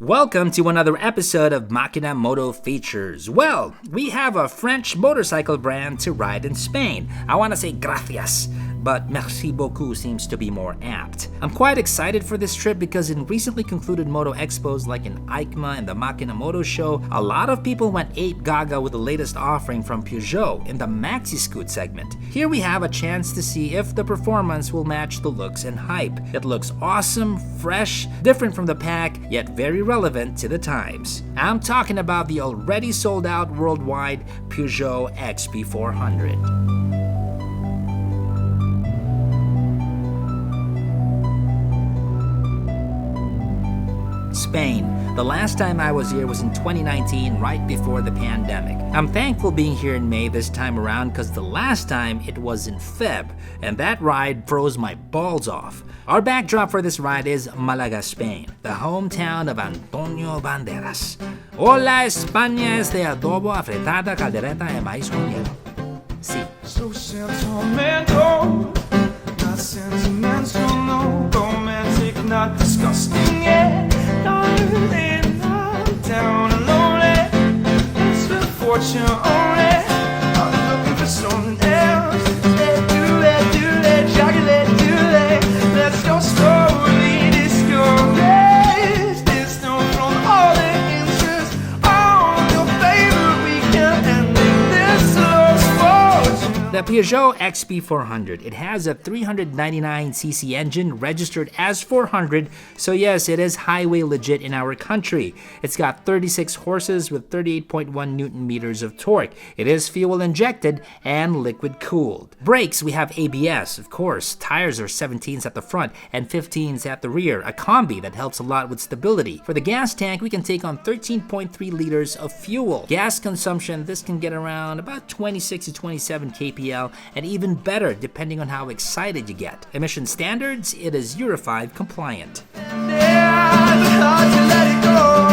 Welcome to another episode of Machina Moto Features. Well, we have a French motorcycle brand to ride in Spain. I want to say gracias, but merci beaucoup seems to be more apt. I'm quite excited for this trip because in recently concluded moto expos like in EICMA and the Machina Moto Show, a lot of people went ape gaga with the latest offering from Peugeot in the maxi scoot segment. Here we have a chance to see if the performance will match the looks and hype. It looks awesome, fresh, different from the pack, yet very relevant to the times. I'm talking about the already sold out worldwide Peugeot XP400. Spain. The last time I was here was in 2019, right before the pandemic. I'm thankful being here in May this time around because the last time it was in Feb, and that ride froze my balls off. Our backdrop for this ride is Malaga, Spain, the hometown of Antonio Banderas. Hola España es de adobo, afretada, caldereta y maíz con hielo. Sí. So sentimental, not sentimental, no romantic, not disgusting yet. I'm down and lonely. It's good fortune only. I'm looking for something else. Let's go slowly, discouraged. Distance from all the interest on your favorite weekend, ending this slow fortune. The Peugeot XP400, it has a 399cc engine registered as 400, so yes, it is highway legit in our country. It's got 36 horses with 38.1 Newton meters of torque. It is fuel injected and liquid cooled. Brakes, we have ABS, of course. Tires are 17s at the front and 15s at the rear, a combi that helps a lot with stability. For the gas tank, we can take on 13.3 liters of fuel. Gas consumption, this can get around about 26 to 27 kpl, and even better depending on how excited you get. Emission standards, it is Euro 5 compliant. Hard to let it go.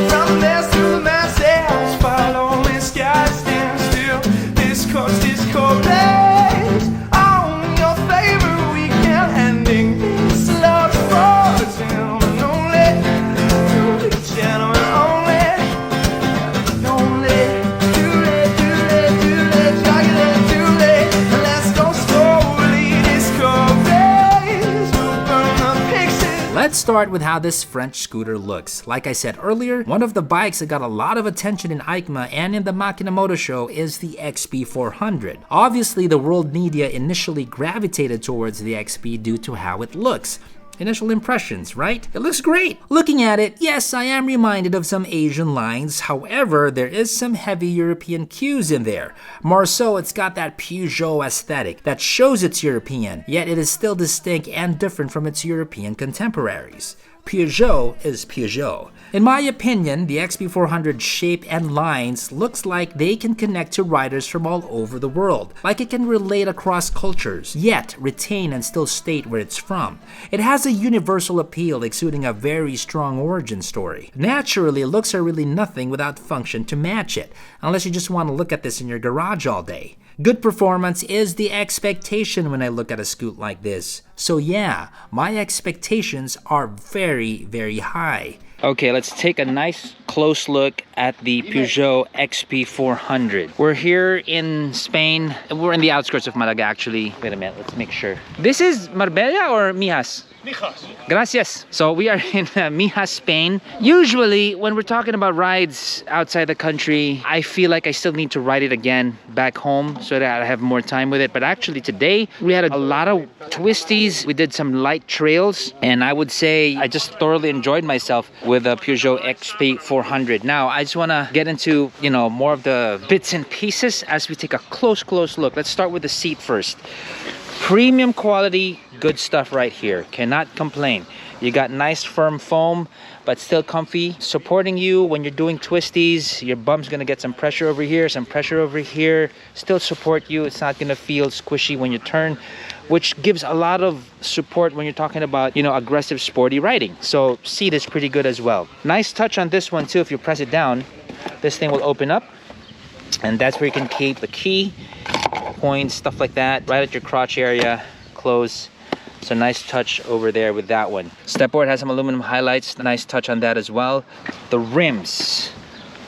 From the mess to the masses, following skies stand still. This coast is cold place. On your favorite weekend, ending this love for gentlemen only. Truly gentlemen only. Only. Do-late, chocolate, do-late. Let's go slowly, discouraged. We'll burn the pictures. Let's start with how this French scooter looks. Like I said earlier, one of the bikes that got a lot of attention in EICMA and in the Machina Moto Show is the XP400. Obviously, the world media initially gravitated towards the XP due to how it looks. Initial impressions, right? It looks great. Looking at it, yes, I am reminded of some Asian lines. However, there is some heavy European cues in there. More so, it's got that Peugeot aesthetic that shows it's European, yet it is still distinct and different from its European contemporaries. Peugeot is Peugeot. In my opinion, the XP400 shape and lines looks like they can connect to riders from all over the world, like it can relate across cultures, yet retain and still state where it's from. It has a universal appeal exuding a very strong origin story. Naturally, looks are really nothing without function to match it, unless you just want to look at this in your garage all day. Good performance is the expectation when I look at a scoot like this. So yeah, my expectations are very, very high. Okay, let's take a nice close look at the Peugeot XP400. We're here in Spain. We're in the outskirts of Malaga, actually. Wait a minute, let's make sure. This is Marbella or Mijas? Mijas. Gracias. So we are in Mijas, Spain. Usually, when we're talking about rides outside the country, I feel like I still need to ride it again back home so that I have more time with it. But actually today, we had a lot of twisties. We did some light trails, and I would say I just thoroughly enjoyed myself with the Peugeot XP400. Now, I just want to get into, more of the bits and pieces as we take a close look. Let's start with the seat first. Premium quality, good stuff right here. Cannot complain. You got nice firm foam, but still comfy, supporting you when you're doing twisties. Your bum's gonna get some pressure over here, some pressure over here. Still support you. It's not gonna feel squishy when you turn, which gives a lot of support when you're talking about, aggressive sporty riding. So seat is pretty good as well. Nice touch on this one too. If you press it down, this thing will open up, and that's where you can keep the key, coins, stuff like that, right at your crotch area. Close. So nice touch over there with that one. Stepboard has some aluminum highlights. Nice touch on that as well. The rims,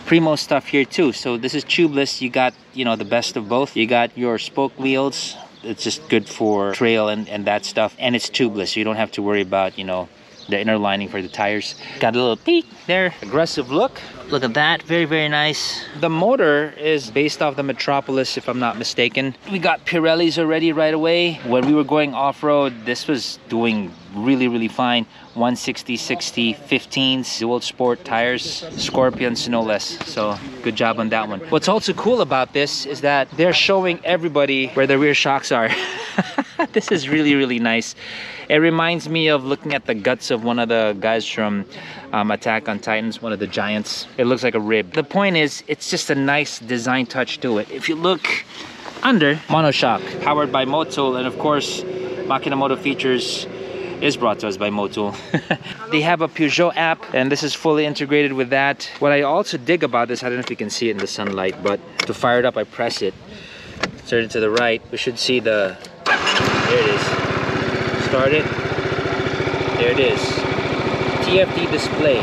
Primo stuff here too. So this is tubeless. You got, you know, the best of both. You got your spoke wheels. It's just good for trail and that stuff. And it's tubeless, so you don't have to worry about, you know, the inner lining for the tires. Got a little peak there. Aggressive look. Look at that. Very, very nice. The motor is based off the Metropolis, if I'm not mistaken. We got Pirellis already right away. When we were going off-road, this was doing really, really fine. 160, 60, 15s, dual sport tires, Scorpions no less. So good job on that one. What's also cool about this is that they're showing everybody where the rear shocks are. This is really, really nice. It reminds me of looking at the guts of one of the guys from Attack on Titans, one of the giants. It looks like a rib. The point is, it's just a nice design touch to it. If you look under, monoshock, powered by Motul, and of course, Makinamoto Features is brought to us by Motul. They have a Peugeot app, and this is fully integrated with that. What I also dig about this, I don't know if you can see it in the sunlight, but to fire it up, I press it. Turn it to the right. We should see the, there it is. Start it. There it is. TFT display.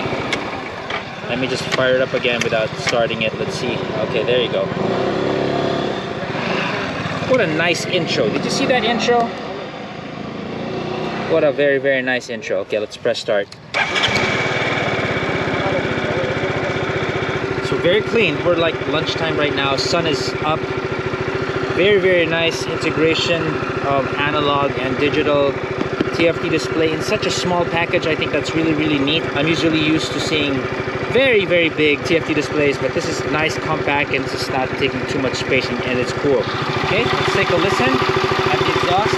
Let me just fire it up again without starting it. Let's see. Okay, there you go. What a nice intro. Did you see that intro? What a very, very nice intro. Okay, let's press start. So very clean. We're like lunchtime right now. Sun is up. Very, very nice integration of analog and digital. TFT display in such a small package. I think that's really, really neat. I'm usually used to seeing very, very big TFT displays, but this is nice, compact, and it's just not taking too much space, and it's cool. Okay, let's take a listen at the exhaust.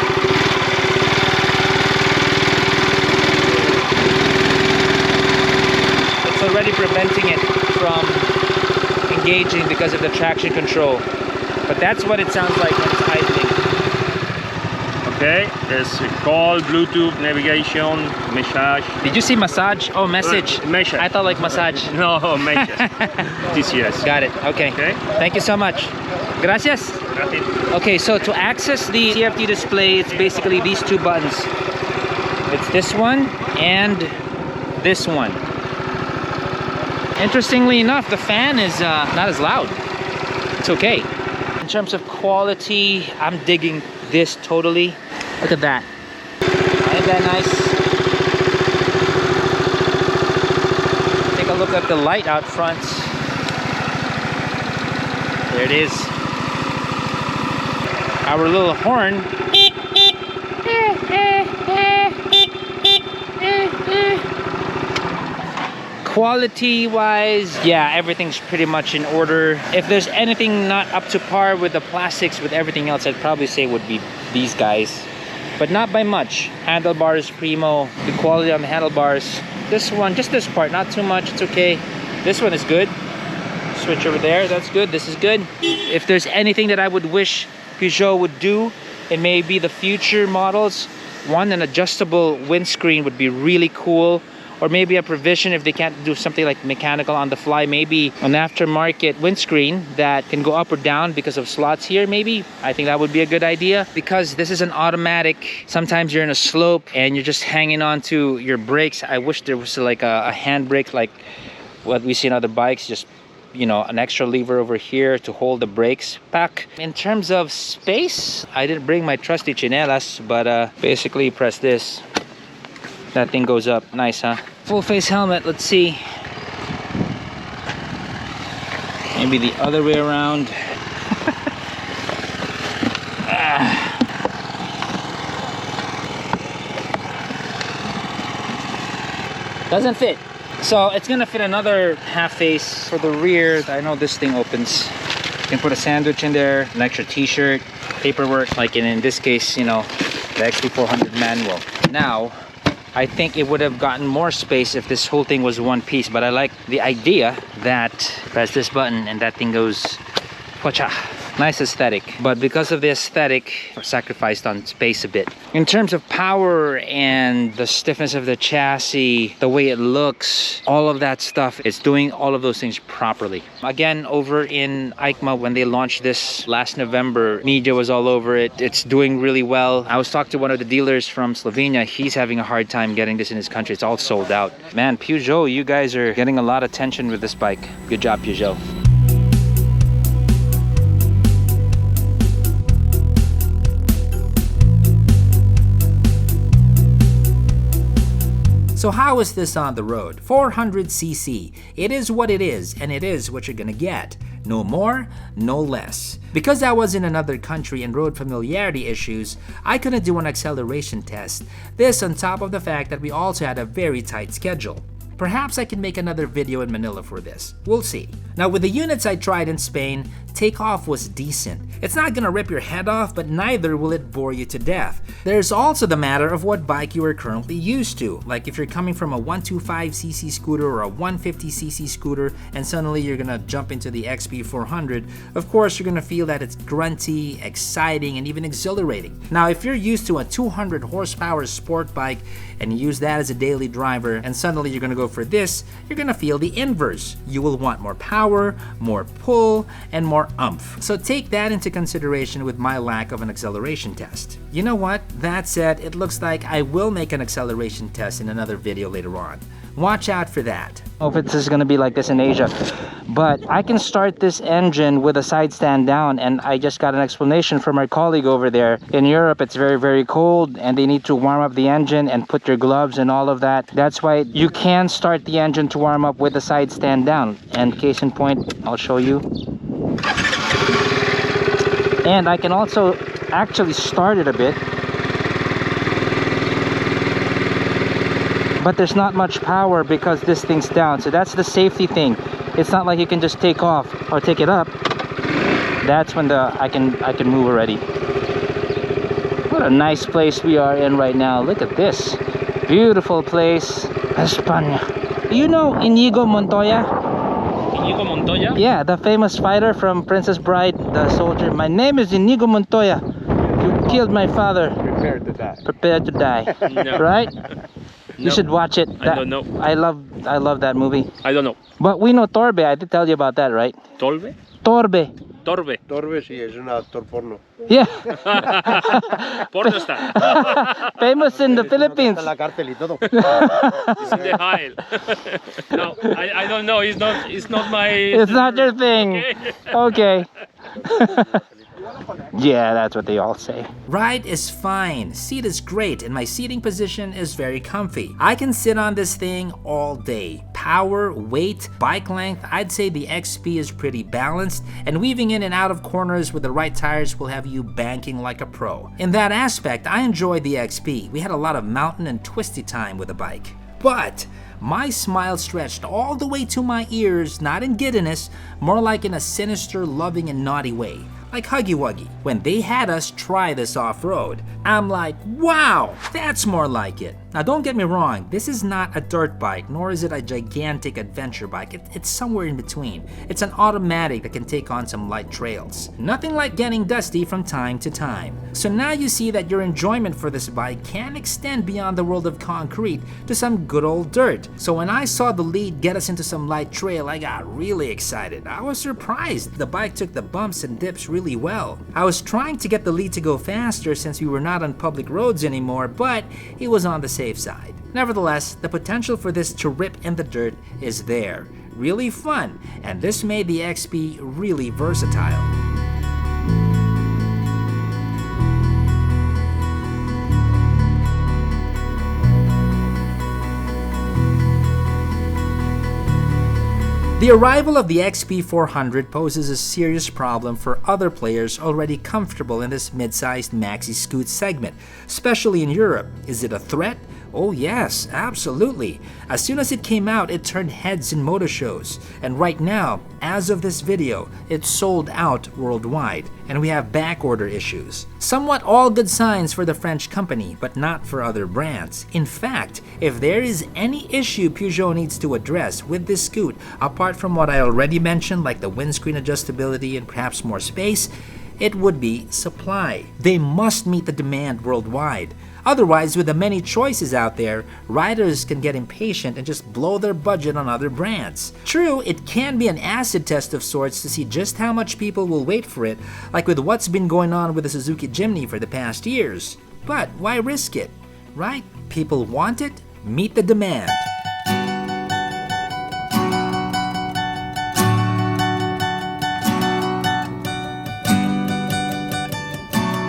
It's already preventing it from engaging because of the traction control. But that's what it sounds like when it's idling. Okay, there's a call, Bluetooth, navigation, message. Did you see massage? Oh, message. Message. I thought like massage. No, message. TCS. Got it. Okay. Okay. Thank you so much. Gracias. Nothing. Okay, so to access the TFT display, it's basically these two buttons. It's this one and this one. Interestingly enough, the fan is not as loud. It's okay. In terms of quality, I'm digging this totally. Look at that. Ain't that nice? Take a look at the light out front. There it is. Our little horn. Quality wise, yeah, everything's pretty much in order. If there's anything not up to par with the plastics, with everything else, I'd probably say would be these guys, but not by much. Handlebars, Primo. The quality on the handlebars, this one, just this part, not too much, it's okay. This one is good. Switch over there, that's good. This is good. If there's anything that I would wish Peugeot would do, it may be the future models. One, an adjustable windscreen would be really cool. Or maybe a provision if they can't do something like mechanical on the fly, maybe an aftermarket windscreen that can go up or down because of slots here, maybe. I think that would be a good idea, because this is an automatic. Sometimes you're in a slope and you're just hanging on to your brakes. I wish there was like a hand brake like what we see in other bikes, just, you know, an extra lever over here to hold the brakes back. In terms of space, I didn't bring my trusty chinelas, but basically press this. That thing goes up. Nice, huh? Full face helmet, let's see. Maybe the other way around. Doesn't fit. So it's gonna fit another half face for the rear. I know this thing opens. You can put a sandwich in there, an extra t-shirt, paperwork, like in this case, you know, the XP400 manual. Now, I think it would have gotten more space if this whole thing was one piece, but I like the idea that press this button and that thing goes, wacha. Nice aesthetic, but because of the aesthetic, sacrificed on space a bit. In terms of power and the stiffness of the chassis, the way it looks, all of that stuff, it's doing all of those things properly. Again, over in EICMA, when they launched this last November, media was all over it. It's doing really well. I was talking to one of the dealers from Slovenia. He's having a hard time getting this in his country. It's all sold out. Man, Peugeot, you guys are getting a lot of attention with this bike. Good job, Peugeot. So how is this on the road? 400cc. It is what it is, and it is what you're gonna get. No more, no less. Because I was in another country and road familiarity issues, I couldn't do an acceleration test. This on top of the fact that we also had a very tight schedule. Perhaps I can make another video in Manila for this. We'll see. Now with the units I tried in Spain, takeoff was decent. It's not gonna rip your head off, but neither will it bore you to death. There's also the matter of what bike you are currently used to. Like if you're coming from a 125cc scooter or a 150cc scooter and suddenly you're gonna jump into the XP400, of course you're gonna feel that it's grunty, exciting, and even exhilarating. Now if you're used to a 200 horsepower sport bike and you use that as a daily driver and suddenly you're gonna go for this, you're gonna feel the inverse. You will want more power, more pull, and more oomph. So take that into consideration with my lack of an acceleration test. You know what? That said, it looks like I will make an acceleration test in another video later on. Watch out for that. I don't know if it's gonna be like this in Asia, but I can start this engine with a side stand down, and I just got an explanation from our colleague over there. In Europe, it's very, very cold and they need to warm up the engine and put your gloves and all of that. That's why you can start the engine to warm up with the side stand down. And case in point, I'll show you. And I can also actually start it a bit. But there's not much power because this thing's down. So that's the safety thing. It's not like you can just take off or take it up. That's when I can move already. What a nice place we are in right now. Look at this. Beautiful place. España. You know Inigo Montoya? Inigo Montoya? Yeah, the famous fighter from Princess Bride, the soldier. My name is Inigo Montoya. You killed my father. Prepared to die. Prepared to die. No. Right? You should watch it. I don't know. I love that movie. I don't know. But we know Torbe. I did tell you about that, right? Tolbe? Torbe. Torbe. Torbe sí, es un actor porno. Yeah. Porno star. Famous in the Philippines. Está en la cárcel y todo. It's in the aisle. No, I don't know. It's not my. It's not your thing. Okay. Okay. Yeah, that's what they all say. Ride is fine, seat is great, and my seating position is very comfy. I can sit on this thing all day. Power, weight, bike length, I'd say the XP is pretty balanced, and weaving in and out of corners with the right tires will have you banking like a pro. In that aspect, I enjoyed the XP. We had a lot of mountain and twisty time with the bike. But my smile stretched all the way to my ears, not in giddiness, more like in a sinister, loving, and naughty way. Like Huggy Wuggy, when they had us try this off-road. I'm like, wow, that's more like it. Now don't get me wrong, this is not a dirt bike, nor is it a gigantic adventure bike. It's somewhere in between. It's an automatic that can take on some light trails. Nothing like getting dusty from time to time. So now you see that your enjoyment for this bike can extend beyond the world of concrete to some good old dirt. So when I saw the lead get us into some light trail, I got really excited. I was surprised. The bike took the bumps and dips really well. I was trying to get the lead to go faster since we were not on public roads anymore, but it was on the safe side. Nevertheless, the potential for this to rip in the dirt is there. Really fun, and this made the XP really versatile. The arrival of the XP400 poses a serious problem for other players already comfortable in this mid-sized maxi scoot segment, especially in Europe. Is it a threat? Oh yes, absolutely. As soon as it came out, it turned heads in motor shows. And right now, as of this video, it's sold out worldwide, and we have backorder issues. Somewhat all good signs for the French company, but not for other brands. In fact, if there is any issue Peugeot needs to address with this scoot, apart from what I already mentioned, like the windscreen adjustability and perhaps more space, it would be supply. They must meet the demand worldwide. Otherwise, with the many choices out there, riders can get impatient and just blow their budget on other brands. True, it can be an acid test of sorts to see just how much people will wait for it, like with what's been going on with the Suzuki Jimny for the past years. But why risk it, right? People want it, meet the demand.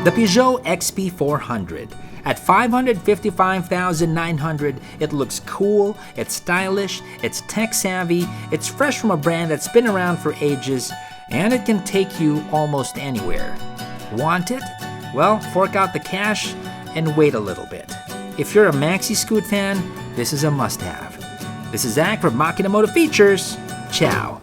The Peugeot XP400. At $555,900, it looks cool, it's stylish, it's tech-savvy, it's fresh from a brand that's been around for ages, and it can take you almost anywhere. Want it? Well, fork out the cash and wait a little bit. If you're a Maxi Scoot fan, this is a must-have. This is Zach from Makinamoto Features. Ciao.